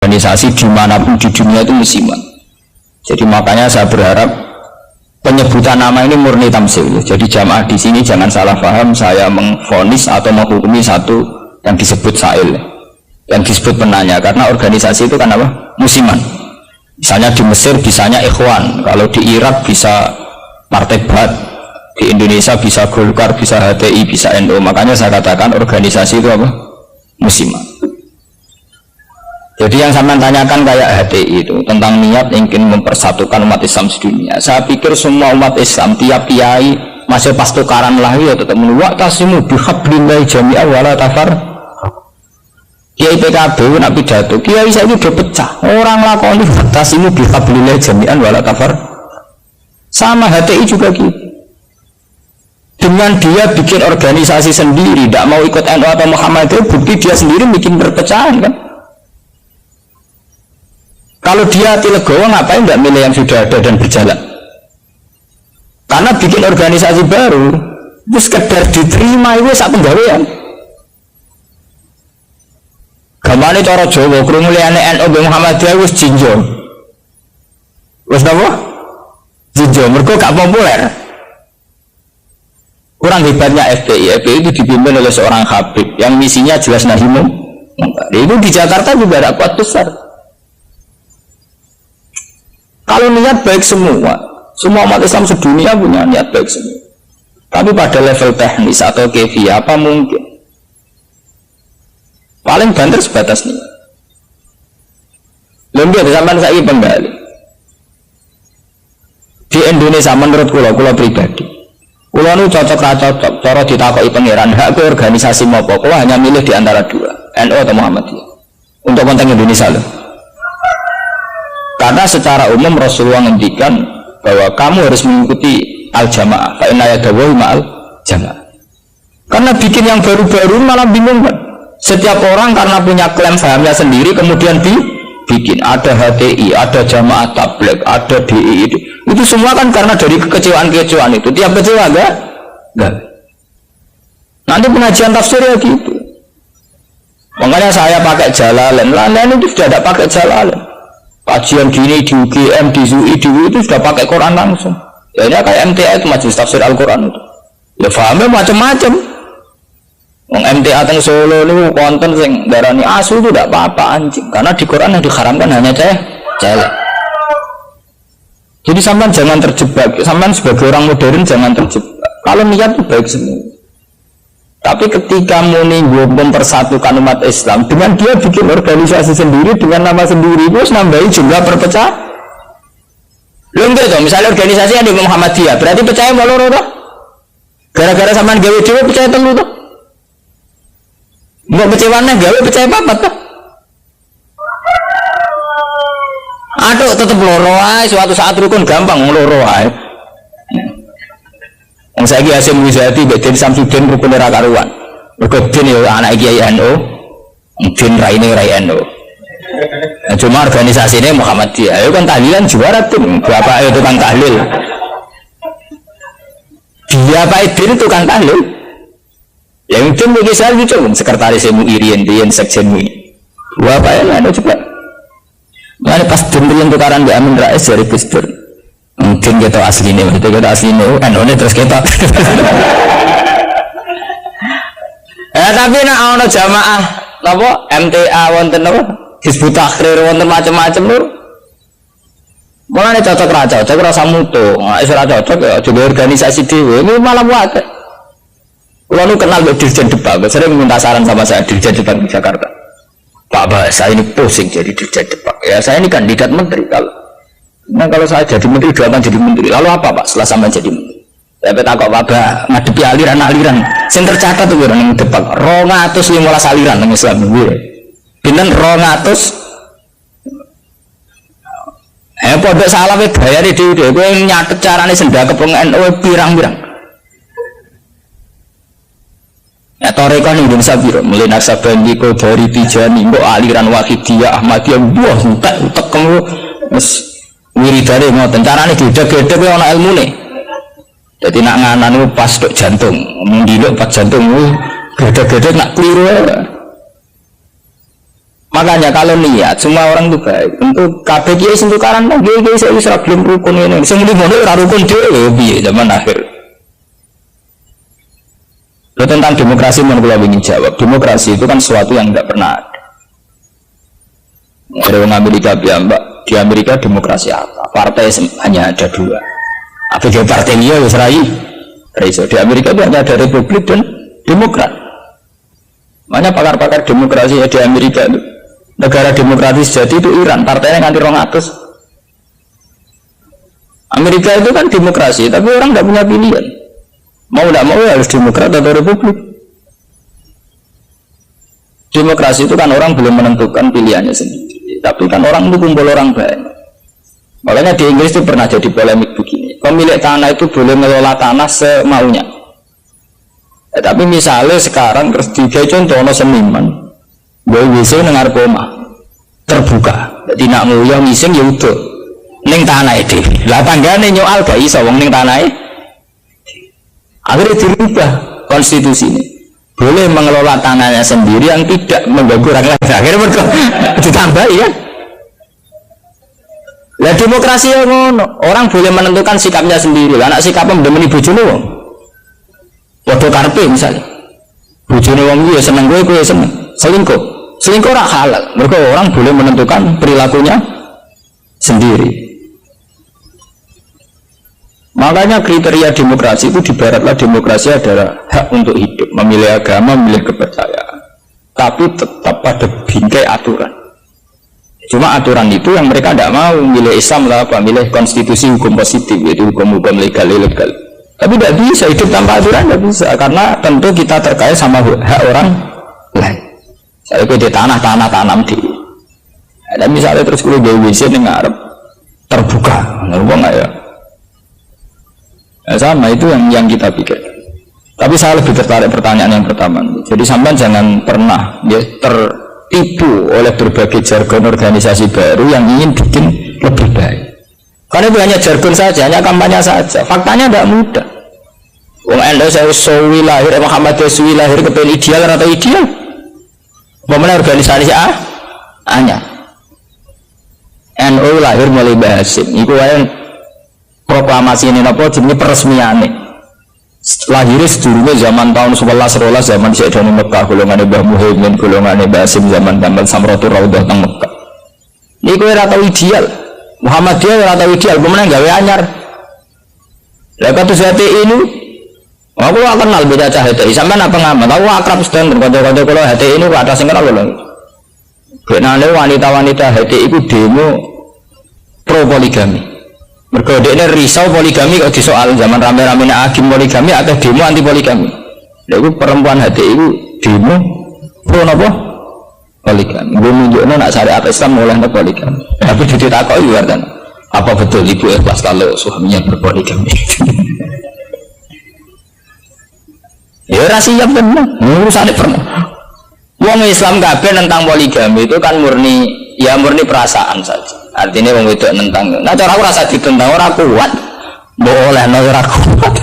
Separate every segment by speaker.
Speaker 1: organisasi dimanapun di dunia itu musiman. Jadi makanya saya berharap penyebutan nama ini murni tamsil. Jadi jamaah di sini jangan salah paham saya mengvonis atau menghukumi satu yang disebut sa'il, yang disebut penanya, karena organisasi itu kan apa? Musiman. Misalnya di Mesir bisanya Ikhwan, kalau di Irak bisa Partai Ba'ath, di Indonesia bisa Golkar, bisa HTI, bisa NU. Makanya saya katakan organisasi itu apa? Musiman. Jadi yang saya tanyakan kayak HTI itu tentang niat ingin mempersatukan umat Islam sedunia. Saya pikir semua umat Islam tiap kiai masih pas tukaran lah ya tetap menuak tasimu bihablillahi jami'a wala tafar. Kiai PKB nak pidato, kiai saya itu udah pecah. Orang lakoni tasimu bihablillahi jami'an wala tafar. Sama HTI juga gitu. Dengan dia bikin organisasi sendiri, tidak mau ikut NU atau Muhammadiyah, bukti dia sendiri bikin perpecahan kan. Kalau dia hati legowo ngapain tidak milih yang sudah ada dan berjalan? Karena bikin organisasi baru itu sekedar diterima itu sak penggawean. Gamane cara Jawa krungu liyane NU Muhammadiyah wis jinjo. Wis napa? Jinjo mergo gak populer. Kurang hebatnya FPI. FPI itu dipimpin oleh seorang Habib yang misinya jelas nahi munkar. Itu di Jakarta juga ada kuat besar. Kalau niat baik semua umat Islam sedunia punya niat baik semua. Tapi pada level teknis atau kefiyah apa mungkin? Paling banter sebatas niat. Lalu ada sampai saya kembali. Di Indonesia menurut kula pribadi, kula nu cocok cara ditakoki pangeran hak ke organisasi apa? Kula hanya milih di antara dua, NU atau Muhammadiyah. Untuk konteks Indonesia loh. Karena secara umum Rasulullah ngendikan bahwa kamu harus mengikuti al-jamaah, fa inna yadawahi ma'al jamaah. Karena bikin yang baru-baru malah bingung kan. Setiap orang karena punya klaim fahamnya sendiri kemudian bikin ada HTI, ada jamaah tabligh, ada DI itu semua kan karena dari kekecewaan itu. Tiap kecewa enggak? Nanti pengajian tafsir ya gitu. Makanya saya pakai Jalalain. Lain itu sudah tidak pakai Jalalain. Kajian gini di UGM, di UI, di UI itu sudah pakai Quran langsung. Ya ini kayak MTA itu majelis tafsir Al-Quran itu. Ya fahamnya macam-macam. MTA teng Solo ini konten sing darani asu itu tidak apa-apa anjing. Karena di Quran yang diharamkan hanya celek. Jadi sampean jangan terjebak. Sampean sebagai orang modern jangan terjebak. Kalau niat itu baik semua. Tapi ketika muni mempersatukan umat Islam dengan dia bikin organisasi sendiri dengan nama sendiri itu nambahi jumlah perpecah. Belum gitu, misalnya organisasi yang di Muhammadiyah berarti percaya mau loro toh? Gara-gara sampean gawe dhewe percaya telu toh? Mbok kecewane gawe percaya apa toh? Aduh tetep loro ae, suatu saat rukun gampang loro ae. Yang saya Hasyim Muzadi, Beden Samsudin rukun era karuan. Rukun ya anak Kiai NU, Din Raine Rai NU. Cuma organisasi ini Muhammadiyah. Ayo kan tahlilan juara tim. Bapak itu tukang tahlil. Dia Pak Din tukang tahlil. Yang tim bagi saya itu sekretaris MUI Rian Sekjen MUI. Bapak NU juga. Mana pas Din tukaran di Amin Rais dari Gusdur. Mungkin kita aslinya, kita aslinya, NU terus kita. Tapi nak ono jamaah, apa MTA wonten apa, Hizbut Tahrir wonten macam-macam lho. Mulane cocok rasa mutu, wis ora cocok ya juga organisasi dhewe. Ini malah buat. Kulo nu kenal Dirjen Depak, sering minta saran sama saya Dirjen Depak di Jakarta. Pak Bas, saya ini pusing jadi Dirjen Depak. Ya saya ini kandidat menteri kalau. Nah kalau saya jadi menteri doakan jadi menteri. Lalu apa Pak setelah sampai jadi menteri? Saya takut Pak ngadepi aliran-aliran. Yang tercatat tuh orang yang depan 215 aliran yang Islam gue. Pinten 200. Pondok salah we bayar di gue nyatet carane sendal kepeng NU pirang-pirang. Ya toreko ning Indonesia piro? Mulai Naksabandi dari Tijani, mbok aliran Wahidiyah, Ahmadiyah, buah utek kamu wis wiridane ngoten carane gedhe-gedhe kuwi ana ilmune. Dadi nak nganan pas tok jantung, mung diluk pas jantung gedhe-gedhe nak kliru. Makanya kalau niat semua orang itu baik. Untuk KBG sentuh karan kan GG saya bisa belum rukun ini. Semua model rukun dia biar zaman akhir. Lo tentang demokrasi mau gue ingin jawab. Demokrasi itu kan sesuatu yang tidak pernah ada. Ada orang Amerika bilang, Mbak, di Amerika demokrasi apa? Partai hanya ada dua. Apa dia partai dia Yusrai? Di Amerika itu hanya ada Republik dan Demokrat. Makanya pakar-pakar demokrasi di Amerika itu, negara demokratis jadi itu Iran, partainya nganti 200. Amerika itu kan demokrasi, tapi orang nggak punya pilihan. Mau tidak mau ya harus Demokrat atau Republik. Demokrasi itu kan orang belum menentukan pilihannya sendiri, tapi kan orang itu kumpul orang banyak. Makanya di Inggris itu pernah jadi polemik begini, pemilik tanah itu boleh mengelola tanah semaunya. Tapi misalnya sekarang terus tiga contoh seniman, gue bisa dengar koma terbuka, jadi nak nguyang ngising ya udah, neng tanah itu, lah tanggane nyoal gak iso wong neng tanah itu. Akhirnya dirubah konstitusi ini, boleh mengelola tanahnya sendiri yang tidak mengganggu orang lain. Akhirnya mereka ditambah ya. Lah demokrasi yang ngono, orang boleh menentukan sikapnya sendiri. Anak sikapnya mendemeni bojone wong. Waduh karpe misalnya, bojone wong gue seneng gue seneng, selingkuh ora halal. Mereka orang boleh menentukan perilakunya sendiri. Makanya kriteria demokrasi itu di baratlah demokrasi adalah hak untuk hidup, memilih agama, memilih kepercayaan, tapi tetap pada bingkai aturan. Cuma aturan itu yang mereka tidak mau, milih Islam lah, apa milih konstitusi hukum positif, yaitu hukum-hukum legal ilegal. Tapi tidak bisa hidup tanpa aturan, tidak bisa, karena tentu kita terkait sama hak orang lain. Saya di tanah tanam di, ada misalnya terus kalau GWC dengan Arab terbuka, nggak ya? Nah, sama itu yang kita pikir. Tapi saya lebih tertarik pertanyaan yang pertama. Jadi sampai jangan pernah ya, tertipu oleh berbagai jargon organisasi baru yang ingin bikin lebih baik. Karena itu hanya jargon saja, hanya kampanye saja. Faktanya tidak mudah. Wong Anda saya Suwi lahir, Muhammad Suwi lahir kepen ideal atau ideal? Bagaimana organisasi hanya NU lahir mulai Bahasim. Iku yang proklamasi ini apa jenis peresmiannya lahirnya sedurunge zaman tahun 11 zaman Syekh Doni Mekah, golongan Mbah Muhaimin, golongan Mbah Hasim, zaman Tambal Samratul Raudhah teng Mekah. Ini kowe ora tau ideal. Muhammadiyah ora tau ideal, pemenang gawe anyar. Lah kados HTI ini aku gak kenal beda cah HTI, sampean apa ngamat? Aku akrab sedang kanca-kanca kula HTI ini kok ada sing kenal lho. Benane wanita-wanita HTI iku demo pro poligami. Mereka ini risau poligami kok disoal zaman rame-rame agim poligami atau demo anti poligami. Lalu perempuan hati itu demo pro apa? Poligami. Gue menunjukkan nak syariat Islam mulai untuk poligami. Tapi ditakoi juga kan, apa betul ibu ikhlas kalau suaminya berpoligami? Ya rahasia benar. Urusannya pernah. Wong Islam kabeh tentang poligami itu kan murni perasaan saja. Artinya wong wedok nentang. Nah cara aku rasa ditentang ora kuat. Boleh ora kuat.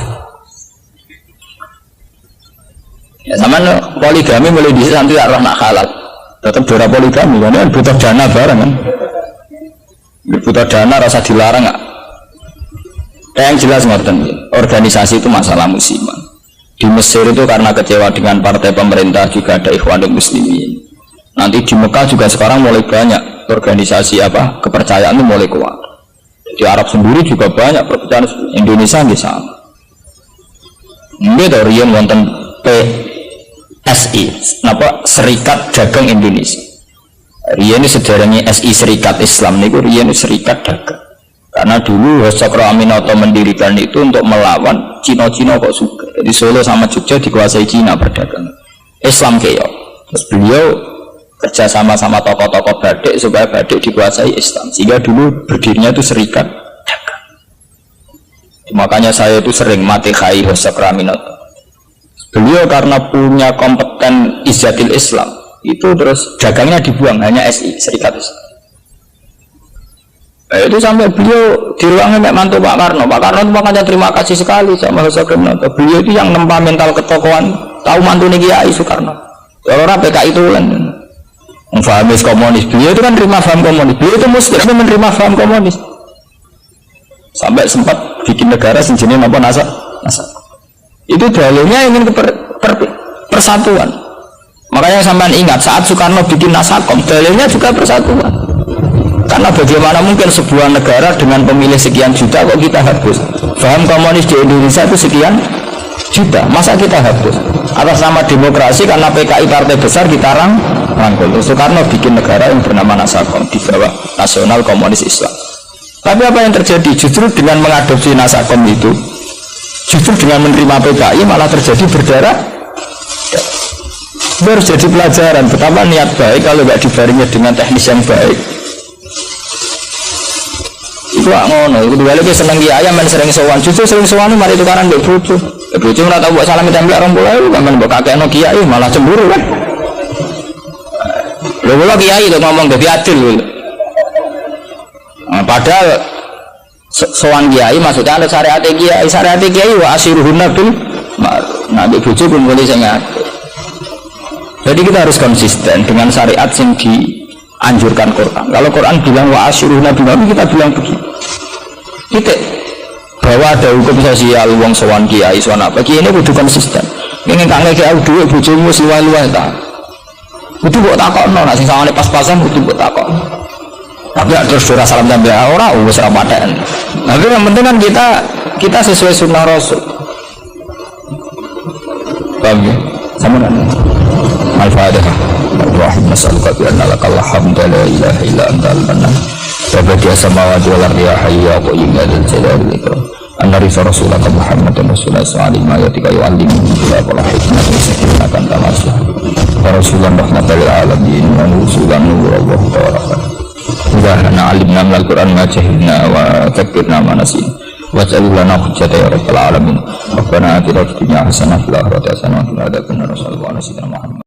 Speaker 1: Ya sama poligami mulai di nanti arah nak halal. Tetap dora poligami kan butuh dana bareng kan. Butuh dana rasa dilarang enggak. Yang jelas ngoten, organisasi itu masalah musiman. Di Mesir itu karena kecewa dengan partai pemerintah juga ada Ikhwanul Muslimin. Nanti di Mekah juga sekarang mulai banyak organisasi kepercayaan itu mulai kuat. Di Arab sendiri juga banyak perpecahan. Indonesia nggih sama. Nggih to riyen wonten PSI, Serikat Dagang Indonesia. Riyen ini sederenge SI Serikat Islam niku riyen Serikat Dagang. Karena dulu Cokro Aminoto mendirikan itu untuk melawan Cina-Cina kok suka. Jadi Solo sama Jogja dikuasai Cina perdagangan. Islam keok. Terus beliau kerja sama-sama tokoh-tokoh badik supaya badik dikuasai Islam. Sehingga dulu berdirinya itu Serikat Dagang. Makanya saya itu sering mati khai Cokro Aminoto. Beliau karena punya kompeten izzatil Islam, itu terus dagangnya dibuang, hanya SI Serikat Islam. Itu sampai beliau di ruangnya mantu Pak Karno. Pak Karno itu makanya terima kasih sekali sama Soekarno. Beliau itu yang nempa mental ketokohan, tahu mantu nih Kiai Soekarno. Orang PKI itu kan, Fahamis komunis, beliau itu kan terima paham komunis, beliau itu muslim menerima paham komunis, sampai sempat bikin negara sejenis apa NASA. Itu dalilnya ingin persatuan. Makanya sampean ingat saat Soekarno bikin Nasakom, dalilnya juga persatuan. Karena bagaimana mungkin sebuah negara dengan pemilih sekian juta kok kita hapus? Paham komunis di Indonesia itu sekian juta, masa kita hapus? Atas nama demokrasi karena PKI partai besar kita rangkul. Soekarno bikin negara yang bernama Nasakom di bawah Nasional Komunis Islam. Tapi apa yang terjadi? Justru dengan mengadopsi Nasakom itu, justru dengan menerima PKI malah terjadi berdarah. Itu harus jadi pelajaran betapa niat baik kalau nggak dibarengi dengan teknis yang baik. Itu ngono, itu balik seneng kiai men sering sowan, justru sering sowan mari tukaran mbek bojo. Bojo ora tau mbok salami templek 20.000 kan mbok kakekno kiai malah cemburu kan. Lho kula kiai kok ngomong dadi adil lho. Padahal sowan kiai maksudnya ada syariat kiai wa asyiruhunna bil ma'ruf. Nah, di bojo pun boleh sing ngatur. Jadi kita harus konsisten dengan syariat yang dianjurkan Quran. Kalau Quran bilang wa asyiruhunna bil ma'ruf, kita bilang begitu. Titik. Bahwa ada hukum sosial wong sowan kiai sowan apa kiai ini kudu konsisten. Ini kang ngeke aku dhuwit bojomu luwih-luwih ta. Kudu mbok takokno nek sing sawangane pas-pasan kudu mbok takokno. Tapi terus surah salam tambah ora wis ora paten. Tapi yang penting kan kita sesuai sunnah Rasul. Paham ya? Sama kan? Al-Fatihah. Allahumma salli ala lakal hamdu la ilaha illa anta al-mannan. Wa badi'a samawati wal ardi ya hayyu ya qayyum ya dzal jalali wal ikram. Annabi Rasulullah Muhammadan Rasulullah sallallahu alaihi wa sallam yu'allimu bila wal hikmah wa sakinatan tamassuh. Wa Rasulullah rahmatan lil alamin wa nusulan nurullah ta'ala. Subhana alimna minal Qur'an ma jahilna wa dzakirna ma nasina waj'al lana hujjatan ya rabbal alamin. Rabbana atina fid dunya hasanah wa fil akhirati hasanah wa qina adzabannar. Sallallahu alaihi wa sallam.